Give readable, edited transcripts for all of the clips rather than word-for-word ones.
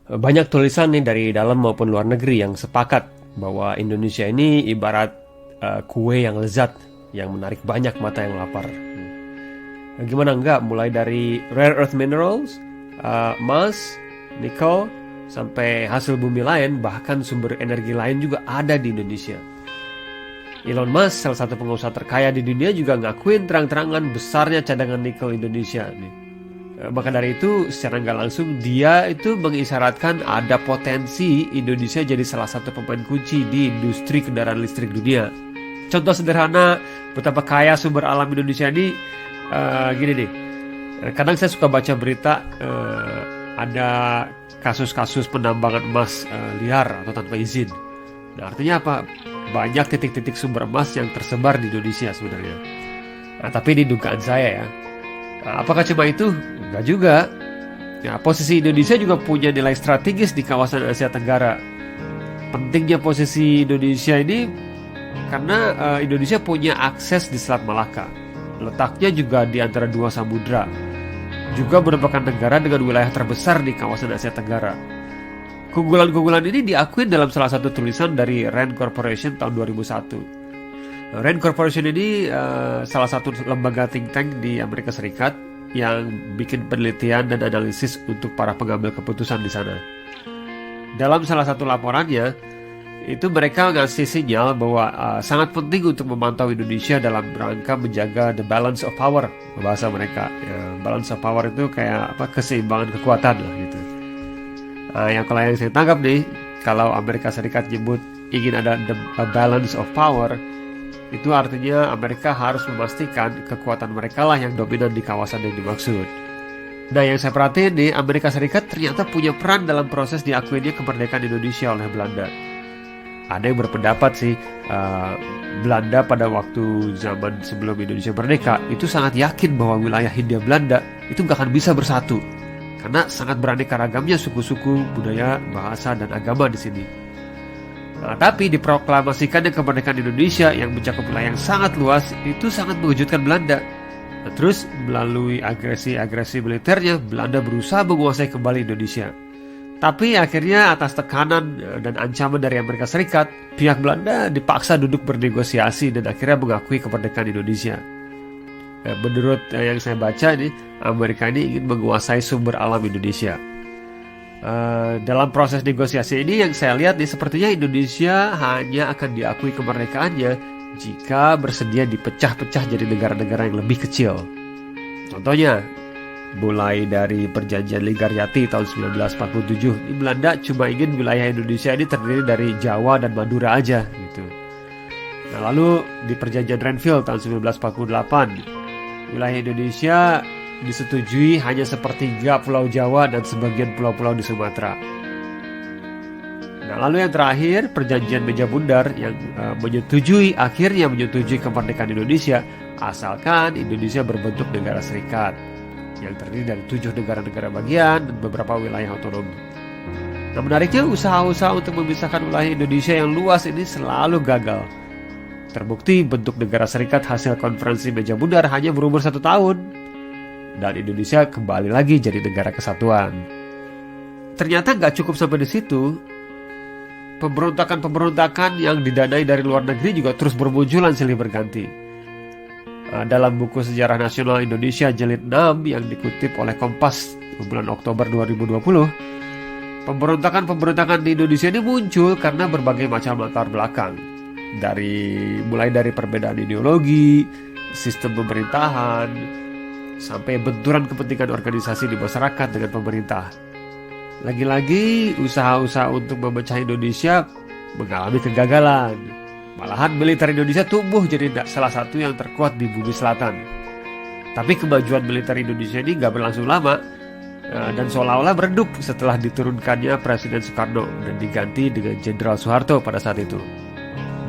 Banyak tulisan nih dari dalam maupun luar negeri yang sepakat bahwa Indonesia ini ibarat kue yang lezat, yang menarik banyak mata yang lapar. Gimana enggak, mulai dari rare earth minerals, emas, nikel, sampai hasil bumi lain, bahkan sumber energi lain juga ada di Indonesia. Elon Musk, salah satu pengusaha terkaya di dunia, juga ngakuin terang-terangan besarnya cadangan nikel Indonesia nih. Maka dari itu, secara nggak langsung dia itu mengisyaratkan ada potensi Indonesia jadi salah satu pemain kunci di industri kendaraan listrik dunia. Contoh sederhana betapa kaya sumber alam Indonesia ini, gini nih. Kadang saya suka baca berita ada kasus-kasus penambangan emas liar atau tanpa izin. Nah, artinya apa? Banyak titik-titik sumber emas yang tersebar di Indonesia sebenarnya. Nah, tapi ini dugaan saya ya. Nah, apakah cuma itu? Enggak juga. Ya, posisi Indonesia juga punya nilai strategis di kawasan Asia Tenggara. Pentingnya posisi Indonesia ini karena Indonesia punya akses di Selat Malaka. Letaknya juga di antara dua samudra. Juga merupakan negara dengan wilayah terbesar di kawasan Asia Tenggara. Keunggulan-keunggulan ini diakui dalam salah satu tulisan dari Rand Corporation tahun 2001. Rand Corporation ini salah satu lembaga think tank di Amerika Serikat yang bikin penelitian dan analisis untuk para pengambil keputusan di sana. Dalam salah satu laporannya, itu mereka ngasih sinyal bahwa sangat penting untuk memantau Indonesia dalam rangka menjaga the balance of power, bahasa mereka. Ya, balance of power itu kayak apa, keseimbangan kekuatan lah gitu. Yang kalau yang saya tangkap nih, kalau Amerika Serikat nyebut ingin ada a balance of power, itu artinya Amerika harus memastikan kekuatan mereka lah yang dominan di kawasan yang dimaksud. Nah, yang saya perhatiin nih, Amerika Serikat ternyata punya peran dalam proses diakuinya kemerdekaan Indonesia oleh Belanda. Ada yang berpendapat sih, Belanda pada waktu zaman sebelum Indonesia merdeka itu sangat yakin bahwa wilayah Hindia Belanda itu gak akan bisa bersatu. Karena sangat beraneka ragamnya suku-suku, budaya, bahasa, dan agama di sini. Nah, tapi diproklamasikannya kemerdekaan Indonesia yang mencakup wilayah yang sangat luas itu sangat mengejutkan Belanda. Nah, terus melalui agresi-agresi militernya, Belanda berusaha menguasai kembali Indonesia. Tapi akhirnya atas tekanan dan ancaman dari Amerika Serikat, pihak Belanda dipaksa duduk bernegosiasi dan akhirnya mengakui kemerdekaan Indonesia. Menurut yang saya baca ini, Amerika ini ingin menguasai sumber alam Indonesia. Dalam proses negosiasi ini yang saya lihat nih, sepertinya Indonesia hanya akan diakui kemerdekaannya jika bersedia dipecah-pecah jadi negara-negara yang lebih kecil. Contohnya, mulai dari perjanjian Linggarjati tahun 1947, di Belanda cuma ingin wilayah Indonesia ini terdiri dari Jawa dan Madura aja gitu. Nah, lalu di perjanjian Renville tahun 1948, wilayah Indonesia disetujui hanya sepertiga Pulau Jawa dan sebagian pulau-pulau di Sumatera. Nah, lalu yang terakhir, perjanjian Meja Bundar yang akhirnya menyetujui kemerdekaan Indonesia asalkan Indonesia berbentuk negara serikat yang terdiri dari 7 negara-negara bagian dan beberapa wilayah otonom. Nah, menariknya usaha-usaha untuk memisahkan wilayah Indonesia yang luas ini selalu gagal. Terbukti bentuk negara serikat hasil konferensi Meja Bundar hanya berumur 1 tahun. Dan Indonesia kembali lagi jadi negara kesatuan. Ternyata nggak cukup sampai di situ. Pemberontakan-pemberontakan yang didanai dari luar negeri juga terus bermunculan silih berganti. Dalam buku Sejarah Nasional Indonesia Jilid 6 yang dikutip oleh Kompas bulan Oktober 2020, pemberontakan-pemberontakan di Indonesia ini muncul karena berbagai macam latar belakang. Mulai dari perbedaan ideologi, sistem pemerintahan, sampai benturan kepentingan organisasi di masyarakat dengan pemerintah. Lagi-lagi usaha-usaha untuk memecah Indonesia mengalami kegagalan. Malahan militer Indonesia tumbuh jadi salah satu yang terkuat di bumi selatan. Tapi kemajuan militer Indonesia ini gak berlangsung lama dan seolah-olah meredup setelah diturunkannya Presiden Soekarno dan diganti dengan Jenderal Soeharto pada saat itu.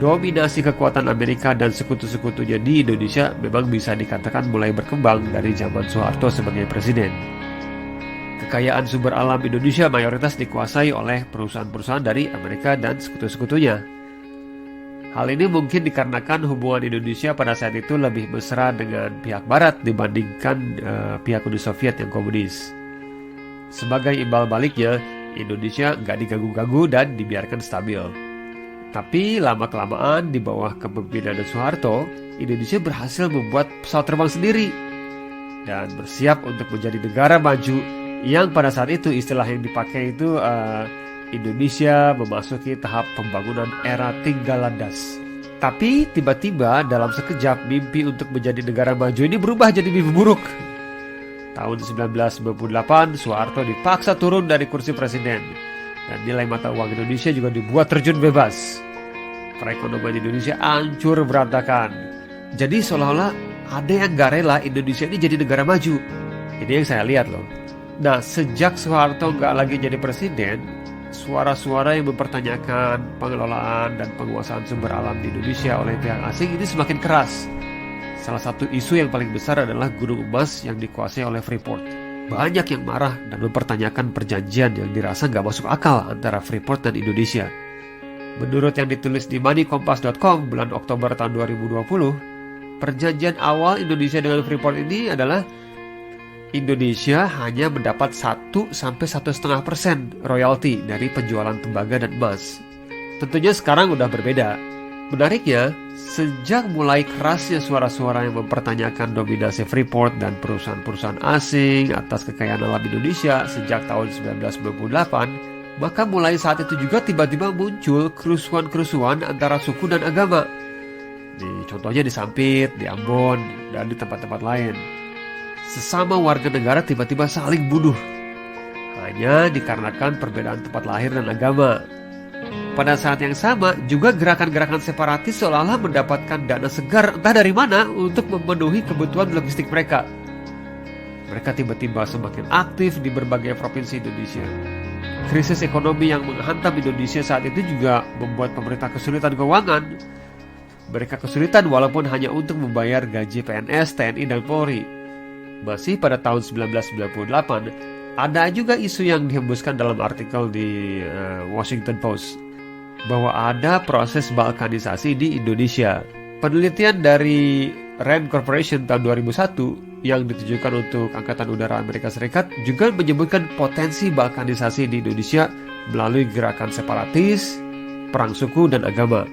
Dominasi kekuatan Amerika dan sekutu-sekutunya di Indonesia memang bisa dikatakan mulai berkembang dari zaman Soeharto sebagai presiden. Kekayaan sumber alam Indonesia mayoritas dikuasai oleh perusahaan-perusahaan dari Amerika dan sekutu-sekutunya. Hal ini mungkin dikarenakan hubungan Indonesia pada saat itu lebih mesra dengan pihak Barat dibandingkan pihak Uni Soviet yang komunis. Sebagai imbal baliknya, Indonesia nggak diganggu-ganggu dan dibiarkan stabil. Tapi lama-kelamaan di bawah kepemimpinan Soeharto, Indonesia berhasil membuat pesawat terbang sendiri dan bersiap untuk menjadi negara maju yang pada saat itu istilah yang dipakai itu Indonesia memasuki tahap pembangunan era tinggal landas. Tapi tiba-tiba dalam sekejap mimpi untuk menjadi negara maju ini berubah jadi mimpi buruk. Tahun 1998, Soeharto dipaksa turun dari kursi presiden dan nilai mata uang Indonesia juga dibuat terjun bebas. Perekonomian Indonesia hancur berantakan. Jadi seolah-olah ada yang gak rela Indonesia ini jadi negara maju. Ini yang saya lihat loh. Nah, sejak Soeharto gak lagi jadi presiden, suara-suara yang mempertanyakan pengelolaan dan penguasaan sumber alam di Indonesia oleh pihak asing ini semakin keras. Salah satu isu yang paling besar adalah gunung emas yang dikuasai oleh Freeport. Banyak yang marah dan mempertanyakan perjanjian yang dirasa gak masuk akal antara Freeport dan Indonesia. Menurut yang ditulis di moneykompas.com bulan Oktober tahun 2020, perjanjian awal Indonesia dengan Freeport ini adalah Indonesia hanya mendapat 1-1,5% royalti dari penjualan tembaga dan emas. Tentunya sekarang udah berbeda. Menariknya, sejak mulai kerasnya suara-suara yang mempertanyakan dominasi Freeport dan perusahaan-perusahaan asing atas kekayaan alam Indonesia sejak tahun 1998, maka mulai saat itu juga tiba-tiba muncul kerusuhan-kerusuhan antara suku dan agama. Contohnya di Sampit, di Ambon, dan di tempat-tempat lain. Sesama warga negara tiba-tiba saling bunuh, hanya dikarenakan perbedaan tempat lahir dan agama. Pada saat yang sama, juga gerakan-gerakan separatis seolah-olah mendapatkan dana segar entah dari mana untuk memenuhi kebutuhan logistik mereka. Mereka tiba-tiba semakin aktif di berbagai provinsi Indonesia. Krisis ekonomi yang menghantam Indonesia saat itu juga membuat pemerintah kesulitan keuangan. Mereka kesulitan walaupun hanya untuk membayar gaji PNS, TNI, dan Polri. Masih pada tahun 1998, ada juga isu yang dihembuskan dalam artikel di Washington Post bahwa ada proses balkanisasi di Indonesia. Penelitian dari Rand Corporation tahun 2001 yang ditujukan untuk Angkatan Udara Amerika Serikat juga menyebutkan potensi balkanisasi di Indonesia melalui gerakan separatis, perang suku, dan agama.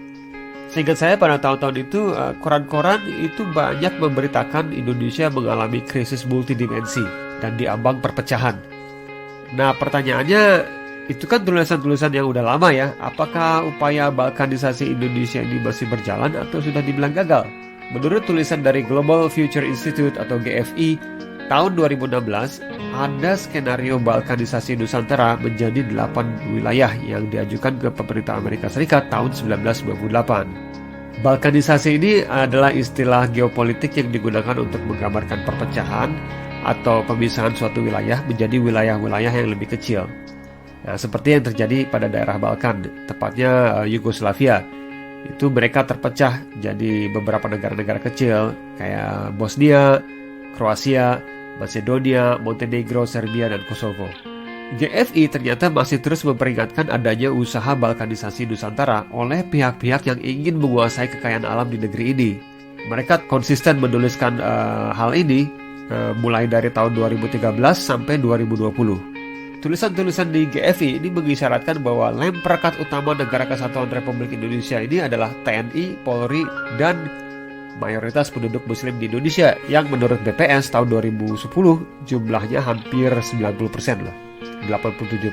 Seingat saya pada tahun-tahun itu, koran-koran itu banyak memberitakan Indonesia mengalami krisis multidimensi dan diambang perpecahan. Nah, pertanyaannya, itu kan tulisan-tulisan yang udah lama ya. Apakah upaya balkanisasi Indonesia ini masih berjalan atau sudah dibilang gagal? Menurut tulisan dari Global Future Institute atau GFI, tahun 2016, ada skenario balkanisasi Nusantara menjadi 8 wilayah yang diajukan ke pemerintah Amerika Serikat tahun 1998. Balkanisasi ini adalah istilah geopolitik yang digunakan untuk menggambarkan perpecahan atau pemisahan suatu wilayah menjadi wilayah-wilayah yang lebih kecil. Nah, seperti yang terjadi pada daerah Balkan, tepatnya Yugoslavia. Itu mereka terpecah jadi beberapa negara-negara kecil kayak Bosnia, Kroasia, Macedonia, Montenegro, Serbia, dan Kosovo. GFI ternyata masih terus memperingatkan adanya usaha balkanisasi Nusantara oleh pihak-pihak yang ingin menguasai kekayaan alam di negeri ini. Mereka konsisten menuliskan hal ini mulai dari tahun 2013 sampai 2020. Tulisan-tulisan di GFI ini mengisyaratkan bahwa lem perekat utama Negara Kesatuan Republik Indonesia ini adalah TNI, Polri, dan mayoritas penduduk muslim di Indonesia yang menurut BPS tahun 2010 jumlahnya hampir 90% lah, 87%.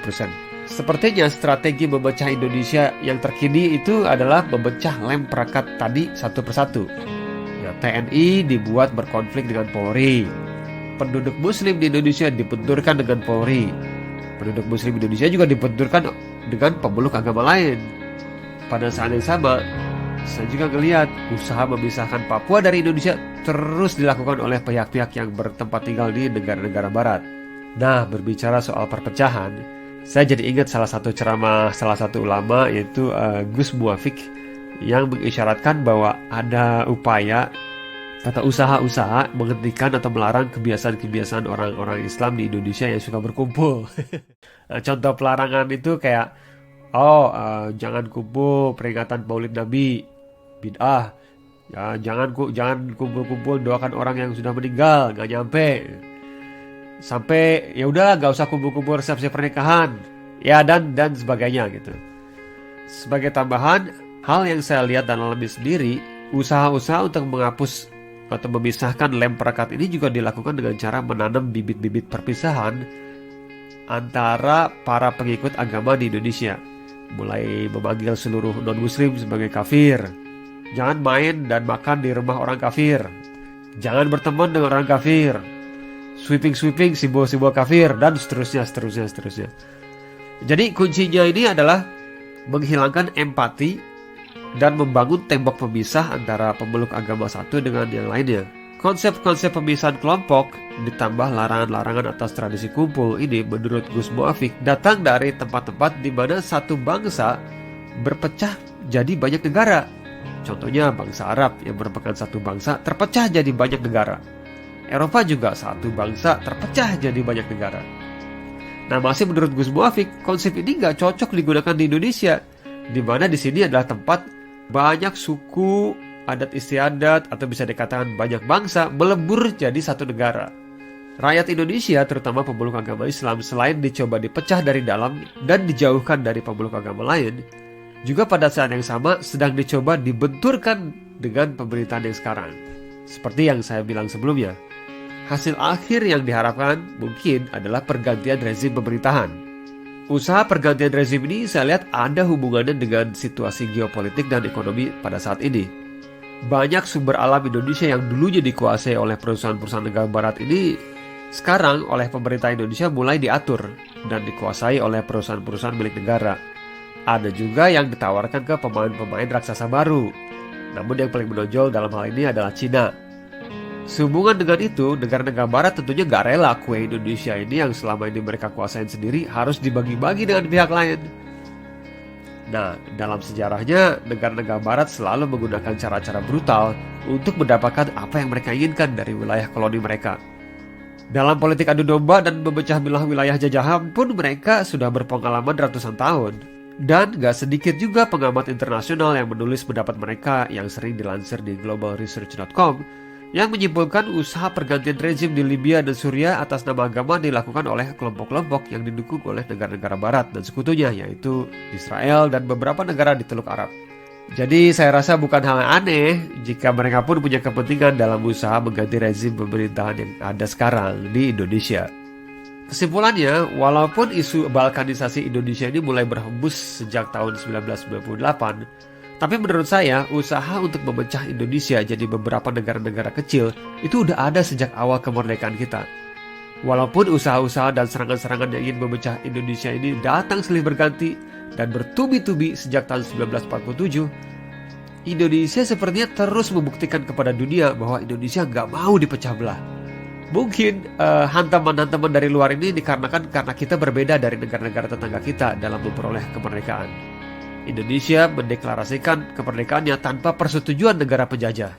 Sepertinya strategi memecah Indonesia yang terkini itu adalah memecah lem perekat tadi satu persatu. Ya, TNI dibuat berkonflik dengan Polri. Penduduk muslim di Indonesia dibenturkan dengan Polri. Penduduk muslim Indonesia juga dibenturkan dengan pemeluk agama lain. Pada saat yang sama, saya juga melihat usaha memisahkan Papua dari Indonesia terus dilakukan oleh pihak-pihak yang bertempat tinggal di negara-negara barat. Nah, berbicara soal perpecahan, saya jadi ingat salah satu ceramah salah satu ulama yaitu Gus Muafik yang mengisyaratkan bahwa ada upaya atau usaha-usaha menghentikan atau melarang kebiasaan-kebiasaan orang-orang Islam di Indonesia yang suka berkumpul. Nah, contoh pelarangan itu kayak jangan kumpul peringatan Maulid Nabi, bid'ah. Ya, jangan kumpul-kumpul doakan orang yang sudah meninggal, nggak nyampe. Sampai ya udah nggak usah kumpul-kumpul resepsi pernikahan. Ya, dan sebagainya gitu. Sebagai tambahan, hal yang saya lihat dan alami sendiri, usaha-usaha untuk menghapus atau memisahkan lem perekat ini juga dilakukan dengan cara menanam bibit-bibit perpisahan antara para pengikut agama di Indonesia. Mulai memanggil seluruh non-muslim sebagai kafir. Jangan main dan makan di rumah orang kafir. Jangan berteman dengan orang kafir. Sweeping simbol-simbol kafir, dan seterusnya. Jadi kuncinya ini adalah menghilangkan empati dan membangun tembok pemisah antara pemeluk agama satu dengan yang lainnya. Konsep-konsep pemisahan kelompok ditambah larangan-larangan atas tradisi kumpul ini menurut Gus Muafik datang dari tempat-tempat di mana satu bangsa berpecah jadi banyak negara. Contohnya bangsa Arab yang merupakan satu bangsa terpecah jadi banyak negara. Eropa juga satu bangsa terpecah jadi banyak negara. Nah, masih menurut Gus Muafik, konsep ini nggak cocok digunakan di Indonesia, di mana di sini adalah tempat banyak suku, adat istiadat, atau bisa dikatakan banyak bangsa melebur jadi satu negara. Rakyat Indonesia, terutama pemeluk agama Islam, selain dicoba dipecah dari dalam dan dijauhkan dari pemeluk agama lain, juga pada saat yang sama sedang dicoba dibenturkan dengan pemerintahan yang sekarang. Seperti yang saya bilang sebelumnya, hasil akhir yang diharapkan mungkin adalah pergantian rezim pemerintahan. Usaha pergantian rezim ini saya lihat ada hubungannya dengan situasi geopolitik dan ekonomi pada saat ini. Banyak sumber alam Indonesia yang dulunya dikuasai oleh perusahaan-perusahaan negara barat ini sekarang oleh pemerintah Indonesia mulai diatur dan dikuasai oleh perusahaan-perusahaan milik negara. Ada juga yang ditawarkan ke pemain-pemain raksasa baru. Namun yang paling menonjol dalam hal ini adalah Cina. Sehubungan dengan itu, negara-negara barat tentunya gak rela kue Indonesia ini yang selama ini mereka kuasain sendiri harus dibagi-bagi dengan pihak lain. Nah, dalam sejarahnya, negara-negara barat selalu menggunakan cara-cara brutal untuk mendapatkan apa yang mereka inginkan dari wilayah koloni mereka. Dalam politik adu domba dan memecah belah wilayah jajahan pun mereka sudah berpengalaman ratusan tahun. Dan gak sedikit juga pengamat internasional yang menulis pendapat mereka yang sering dilansir di globalresearch.com yang menyimpulkan usaha pergantian rezim di Libya dan Suriah atas nama agama dilakukan oleh kelompok-kelompok yang didukung oleh negara-negara barat dan sekutunya, yaitu Israel dan beberapa negara di Teluk Arab. Jadi saya rasa bukan hal yang aneh jika mereka pun punya kepentingan dalam usaha mengganti rezim pemerintahan yang ada sekarang di Indonesia. Kesimpulannya, walaupun isu balkanisasi Indonesia ini mulai berhembus sejak tahun 1998, tapi menurut saya, usaha untuk memecah Indonesia jadi beberapa negara-negara kecil itu udah ada sejak awal kemerdekaan kita. Walaupun usaha-usaha dan serangan-serangan yang ingin memecah Indonesia ini datang silih berganti dan bertubi-tubi sejak tahun 1947, Indonesia sepertinya terus membuktikan kepada dunia bahwa Indonesia nggak mau dipecah belah. Mungkin hantaman-hantaman dari luar ini dikarenakan karena kita berbeda dari negara-negara tetangga kita dalam memperoleh kemerdekaan. Indonesia mendeklarasikan kemerdekaannya tanpa persetujuan negara penjajah.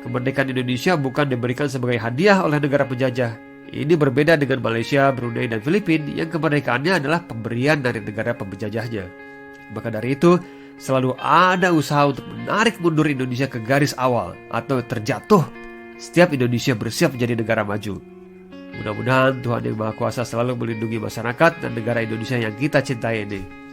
Kemerdekaan Indonesia bukan diberikan sebagai hadiah oleh negara penjajah. Ini berbeda dengan Malaysia, Brunei, dan Filipina yang kemerdekaannya adalah pemberian dari negara penjajahnya. Maka dari itu, selalu ada usaha untuk menarik mundur Indonesia ke garis awal atau terjatuh setiap Indonesia bersiap menjadi negara maju. Mudah-mudahan Tuhan Yang Maha Kuasa selalu melindungi masyarakat dan negara Indonesia yang kita cintai ini.